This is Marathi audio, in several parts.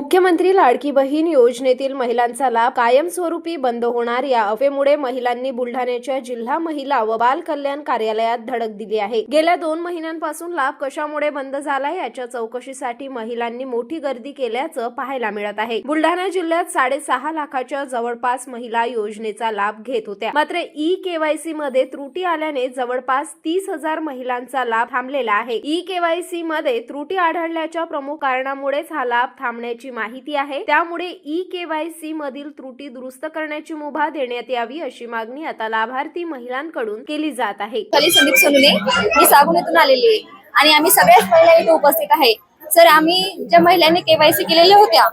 मुख्यमंत्री लाडकी बहीण योजनेतील महिलांचा लाभ कायमस्वरूपी बंद होणार या अफवेमुळे महिलांनी बुलढाण्याच्या जिल्हा महिला व बाल कल्याण कार्यालयात धडक दिली आहे। गेल्या 2 महिन्यांपासून लाभ कशामुळे बंद झाला याच्या चौकशीसाठी महिलांनी मोठी गर्दी केल्याचं पाहायला मिळत आहे। बुलढाणा जिल्ह्यात 6.5 लाखाच्या जवळपास महिला योजनेचा लाभ घेत होत्या, मात्र ई-केवायसी मध्ये त्रुटी आल्याने जवळपास 30,000 महिलांचा लाभ थांबलेला आहे। ई-केवायसी मध्ये त्रुटी आढळल्याच्या प्रमुख कारणामुळेच हा लाभ थांबण्याची माहिती आहे। त्यामुळे ई-केवायसी मधील त्रुटी दुरुस्त करण्याची मुभा देण्यात यावी अशी मागणी आता लाभार्थी महिलांकडून केली जात आहे। संदीप सोनुने मी सागुनेतून आलेली आहे आणि आम्ही सगळ्याच महिला इथे उपस्थित आहे। सर, आम्ही ज्या महिलांनी केवायसी केलेल्या होत्या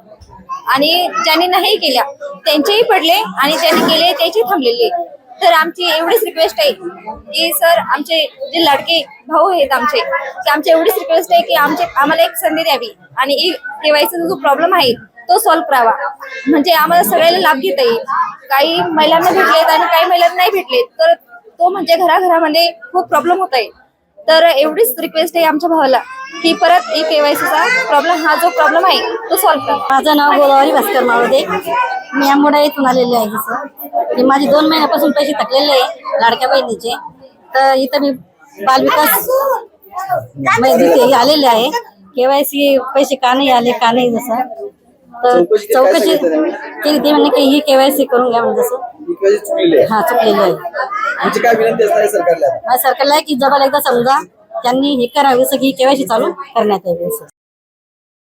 आणि ज्यांनी नाही केल्या त्यांचेही पडले आणि ज्यांनी केले त्याची थांबलेले। तर आमची एवढीच रिक्वेस्ट आहे की सर, आमचे जे लाडके भाऊ आहेत आमचे एवढीच रिक्वेस्ट आहे की आम्हाला एक संधी द्यावी आणि केवायसीचा जो प्रॉब्लेम आहे तो सॉल्व्ह करावा, म्हणजे आम्हाला सगळ्याला लाभ घेता येईल। काही महिलांना भेटलेत आणि काही महिलांना नाही भेटलेत, तर तो म्हणजे घराघरामध्ये खूप प्रॉब्लेम होत आहे। तर एवढीच रिक्वेस्ट आहे आमच्या भावाला की परत ई-केवायसीचा हा जो प्रॉब्लेम आहे तो सॉल्व्ह करा। माझं नाव गोदावरी भास्कर मावळे, मी आंबोडा येथून आलेले आहे। जसं की माझे 2 महिन्यापासून पैसे थकलेले आहे लाडक्या बहिणीचे, तर इथं मी बालविकास तिथे आलेले आहे। केवायसी पैसे का नाही आले का नाही, जसं तर चौकशी केली ती म्हणजे की ही केवायसी करून घ्या, म्हणजे जसं हा चुकलेलं आहे। काय विनंती असणार आहे सरकारला? सरकारला की जबाल एकदा समजा त्यांनी हे करावे, जसं की केवायसी चालू करण्यात यावी।